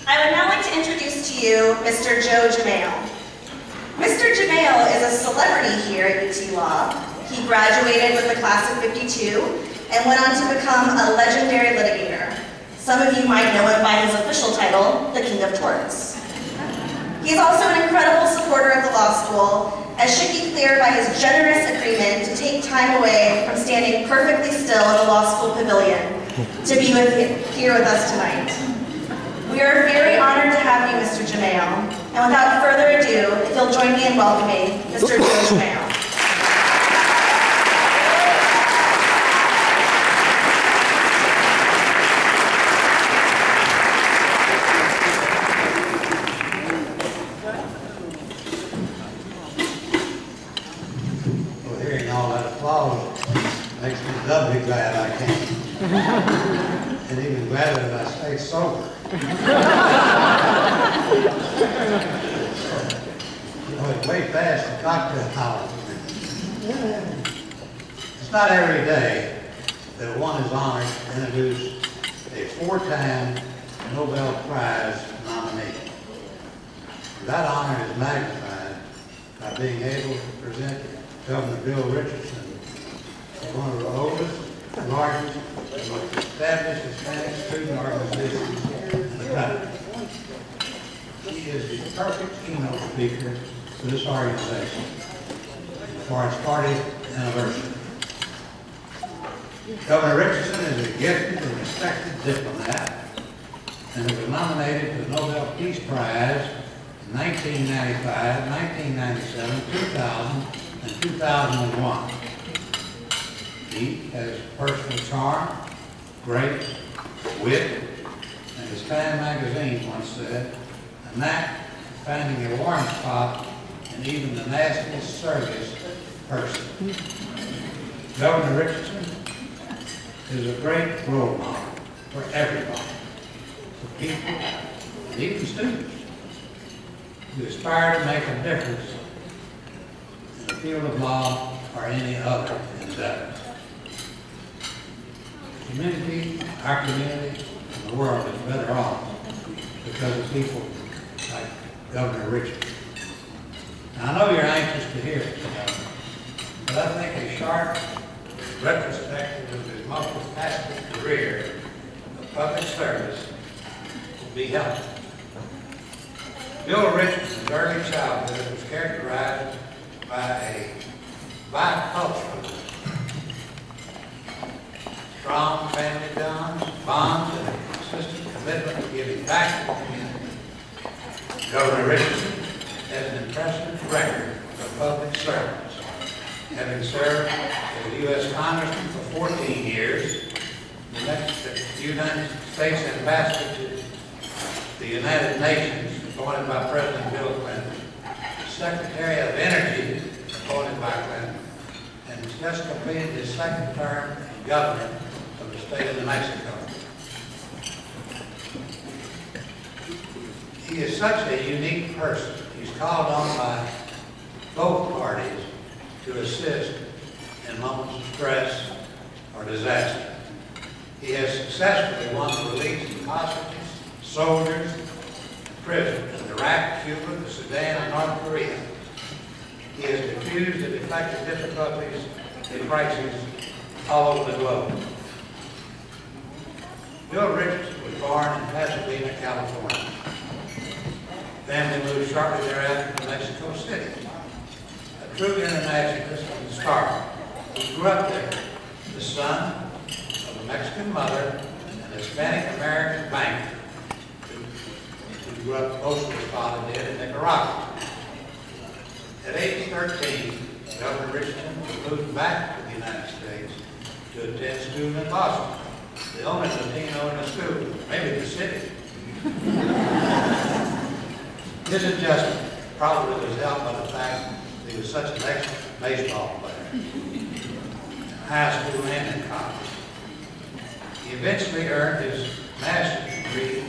I would now like to introduce to you Mr. Joe Jamail. Mr. Jamail is a celebrity here at UT Law. He graduated with the class of '52 and went on to become a legendary litigator. Some of you might know him by his official title, the King of Torts. He is also an incredible supporter of the law school, as should be clear by his generous agreement to take time away from standing perfectly still in the law school pavilion to be here with us tonight. We are very honored to have you, Mr. Jamail, and without further ado, if you'll join me in welcoming Mr. Joe Jamail. Well, hearing all that applause makes me doubly glad I came. And even gladder that I stay sober. You know, it's way past the cocktail hour. It's not every day that one is honored to introduce a 4-time Nobel Prize nominee. That honor is magnified by being able to present Governor Bill Richardson, one of the oldest, largest, and most established Hispanic student organizations in the country. He is the perfect keynote speaker for this organization for its 40th anniversary. Governor Richardson is a gifted and respected diplomat and was nominated for the Nobel Peace Prize in 1995, 1997, 2000, and 2001. He has personal charm, grace, wit, and as Time magazine once said, a knack for finding a warm spot in even the nastiest service person. Governor Richardson is a great role model for everybody, for people, and even students who aspire to make a difference in the field of law or any other endeavor. Our community, and the world is better off because of people like Governor Richardson. Now, I know you're anxious to hear it, but I think a sharp retrospective of his multifaceted career of public service will be helpful. Bill Richardson's early childhood was characterized by a bicultural, strong family bonds, and a consistent commitment to giving back to the community. Governor Richardson has an impressive record of public service, having served as a U.S. Congressman for 14 years, the United States Ambassador to the United Nations, appointed by President Bill Clinton, Secretary of Energy, appointed by Clinton, and has just completed his second term as Governor of the state of New Mexico. He is such a unique person. He's called on by both parties to assist in moments of stress or disaster. He has successfully won the release of hostages, soldiers, and prisoners in Iraq, Cuba, the Sudan, and North Korea. He has diffused and deflected difficulties and crises all over the globe. Bill Richardson was born in Pasadena, California. Family moved shortly thereafter to Mexico City. A true internationalist from the start. He grew up there, the son of a Mexican mother and a Hispanic-American banker who grew up close to his father did in Nicaragua. At age 13, Governor Richardson moved back to the United States to attend school in Boston, the only Latino in the school, maybe the city. His adjustment probably was helped by the fact that he was such an excellent baseball player in high school and in college. He eventually earned his master's degree at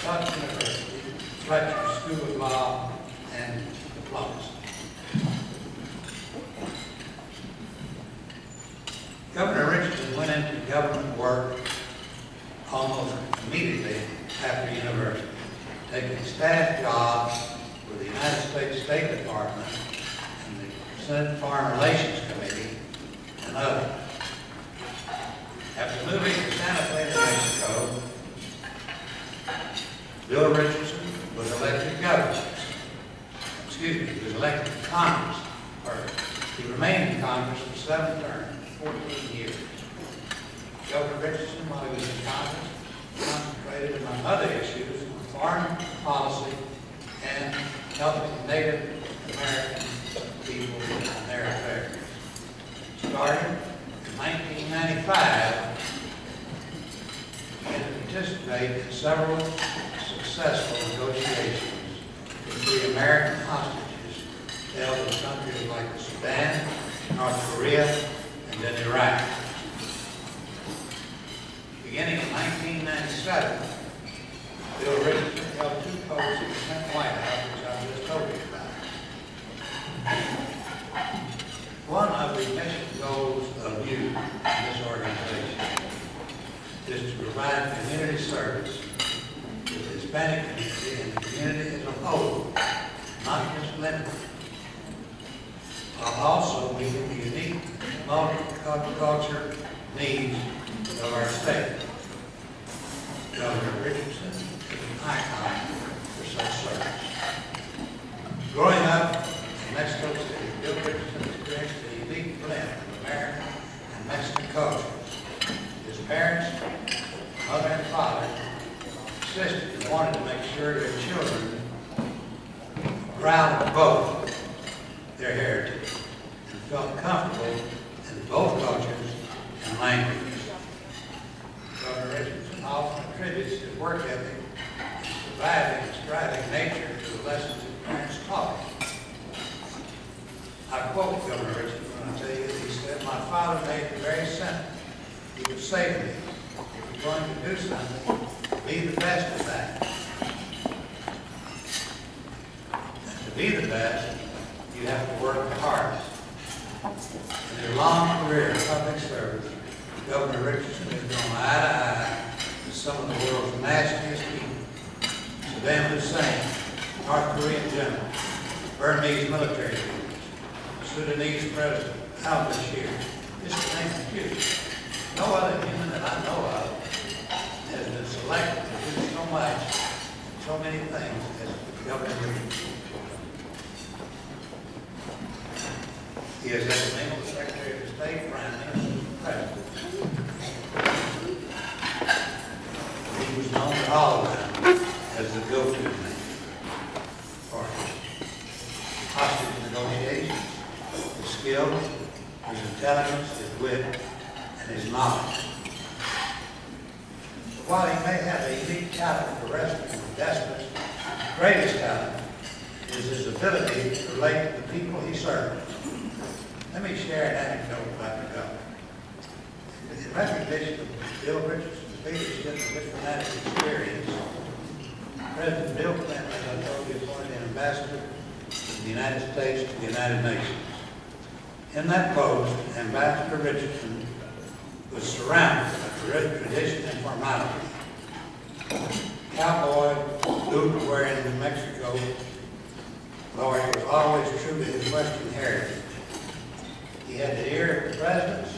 Tufts University, Fletcher School of Law, and Diplomacy. Governor Richardson went into government work almost immediately after university. taking staff jobs with the United States State Department and the Senate Foreign Relations Committee and others. After moving to Santa Fe, New Mexico, Bill Richardson was elected governor. He was elected to Congress first. He remained in Congress for 7 terms, 14 years. Governor Richardson, while he was in Congress, concentrated among other issues on foreign policy and helping Native American people in their affairs. Starting in 1995, he had to participate in several successful negotiations to free American hostages held in countries like the Sudan, North Korea, and then Iraq. Beginning in 1997, Bill Richardson held 2 posts in the Senate White House, which I just told you about. One of the mission goals of you in this organization is to provide community service to the Hispanic community and the community as a whole, not just limited, while also meeting the unique multicultural needs of our state. Governor Richardson is an icon for such service. Growing up in Mexico City, Bill Richardson experienced a unique blend of American and Mexican cultures. His parents, mother and father, insisted and wanted to make sure their children were proud of both their heritage and felt comfortable in both cultures and languages. Governor Richardson often attributes his work ethic to surviving and striving nature to the lessons his parents taught him. I quote Governor Richardson when I tell you that he said, "My father made it very simple. He would say to me, if you're going to do something, be the best at that. And to be the best, you have to work the hardest." In his long career in public service, Governor Richardson has gone eye to eye with some of the world's nastiest people: Saddam Hussein, North Korean general, Burmese military leaders, Sudanese President al-Bashir, just to name a few. No other human that I know of has been selected to do so much, so many things as Governor Richardson. He has had the name of the Secretary of State, Prime Minister, and President. He was known to all of them as the go-to man for hostage negotiations. His skill, his intelligence, his wit, and his knowledge. But while he may have a unique talent for rescuing from despots, his greatest talent is his ability to relate to the people he serves. Let me share an anecdote about the governor. In recognition of Bill Richardson's leadership and diplomatic experience, President Bill Clinton, as I told you, appointed an ambassador from the United States to the United Nations. In that post, Ambassador Richardson was surrounded by tradition and formality. Cowboy, boot-wearing New Mexico lawyer was always true to his Western heritage. He had the ear of the presidents,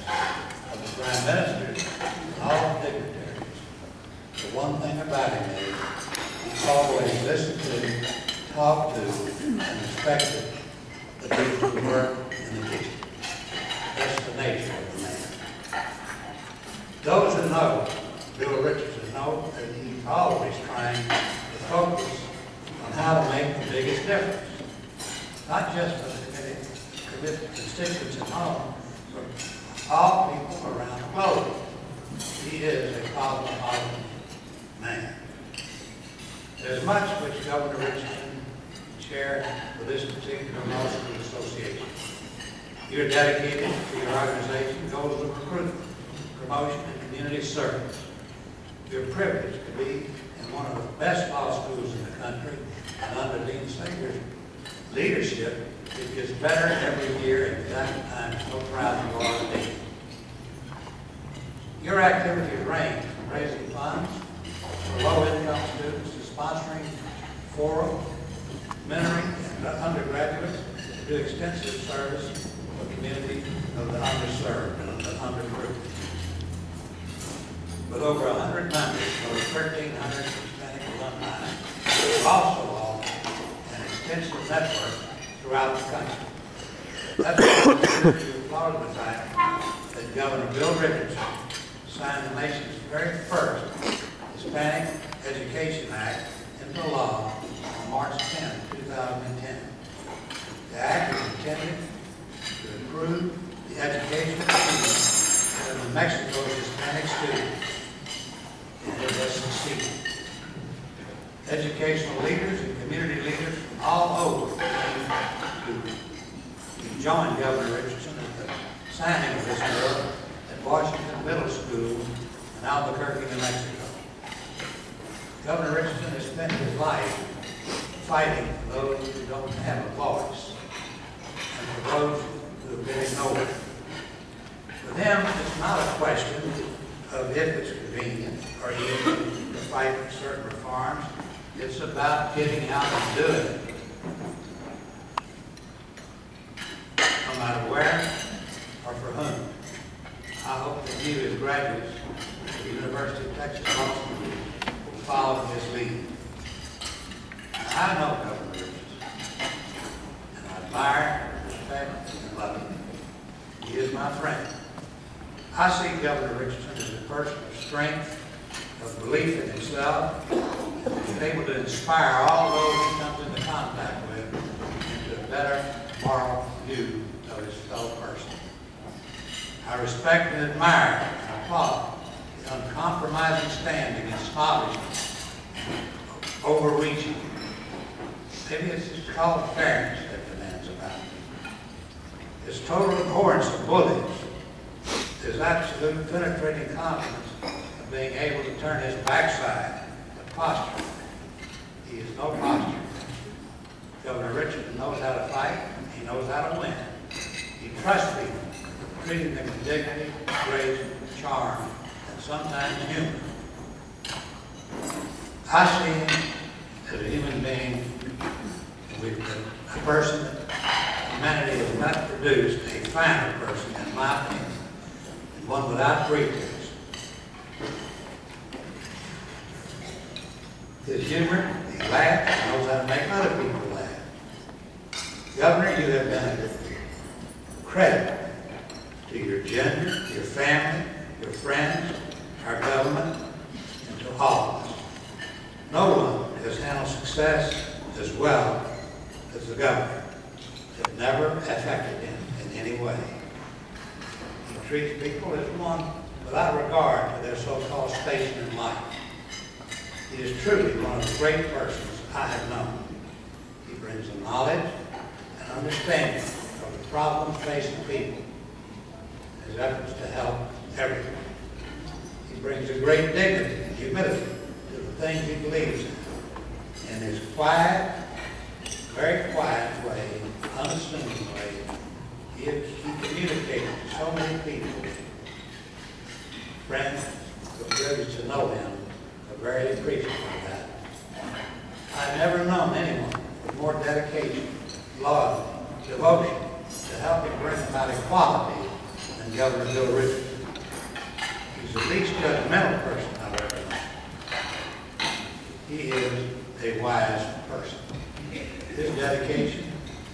of the prime ministers, and all the dignitaries. The one thing about him is he always listened to, talked to, and respected the people who work in the kitchen. That's the nature of the man. Those who know Bill Richardson know that he's always trying to focus on how to make the biggest difference. Not just for the constituents at home, but all people around the globe. He is a cosmopolitan man. There's much which Governor Richardson shared with this particular Mosul association. You're dedicated to your organization goals of recruitment, promotion, and community service. You're privileged to be in one of the best law schools in the country, and under Dean Sager's leadership, it gets better every year, and I'm so proud you are to be. Your activities range from raising funds for low-income students to sponsoring forum, mentoring undergraduates to do extensive service for the community of the underserved and the underprivileged. With over 100 members, over 1,300 Hispanic alumni, we also offer an extensive network throughout the country. That's why we applaud the fact that Governor Bill Richardson signed the nation's very first Hispanic Education Act into law on March 10, 2010. The act is intended to improve the educational achievement of New Mexico's Hispanic students, and it has succeeded. Educational leaders and community leaders from all over to join Governor Richardson at the signing of this bill at Washington Middle School in Albuquerque, New Mexico. Governor Richardson has spent his life fighting for those who don't have a voice and for those who have been ignored. For them, it's not a question of if it's convenient or easy to fight for certain reforms. It's about getting out and doing it. No matter where or for whom. I hope that you as graduates of the University of Texas Austin will follow his lead. I know Governor Richardson, and I admire, respect, and love him. He is my friend. I see Governor Richardson as a person of strength, of belief in himself, and he's able to inspire all those he comes into contact with into a better moral view of his fellow person. I respect and admire and applaud the uncompromising stand against snobbishness, overreaching. Maybe it's just called fairness that demands about it. His total abhorrence of bullies, his absolute penetrating confidence of being able to turn his backside to posture. He is no posture. Governor Richardson knows how to fight. He knows how to win. He trusts people, treating them with dignity, grace, charm, and sometimes humor. I see him as a human being, with a person that humanity has not produced, a finer person, in my opinion, and one without pretense. His humor, he laughs, he knows how to make other people laugh. Governor, you have been a credit to your gender, your family, your friends, our government, and to all of us. No one has handled success as well as the governor. It never affected him in any way. He treats people as one without regard to their so-called station in life. He is truly one of the great persons I have known. He brings the knowledge and understanding of the problems facing people, and his efforts to help everyone. He brings a great dignity and humility to the things he believes in. In his quiet, very quiet way, unassuming way, he communicates to so many people, friends who are privileged to know him, are very appreciative of that. I've never known anyone with more dedication, loyalty, devotion to helping bring about equality than Governor Bill Richardson. He's the least judgmental person I've ever known. He is a wise person. His dedication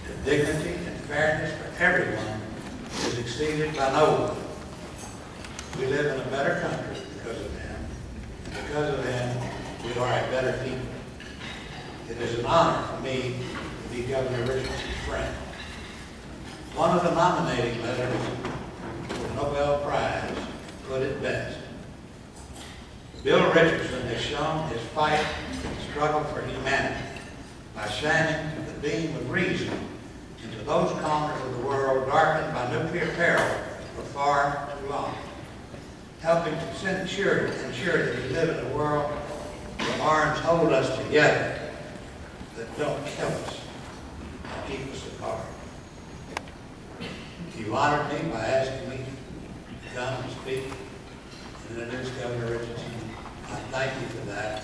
to dignity and fairness for everyone is exceeded by no one. We live in a better country because of him, and because of him, we are a better people. It is an honor for me to be Governor Richardson's friend. One of the nominating letters for the Nobel Prize put it best. Bill Richardson has shown his fight and struggle for humanity by shining the beam of reason into those corners of the world darkened by nuclear peril for far too long, helping to ensure that we live in a world where arms hold us together, that don't kill us, and keep us apart. You honored me by asking me to come and speak and introduce Governor Richardson. I thank you for that.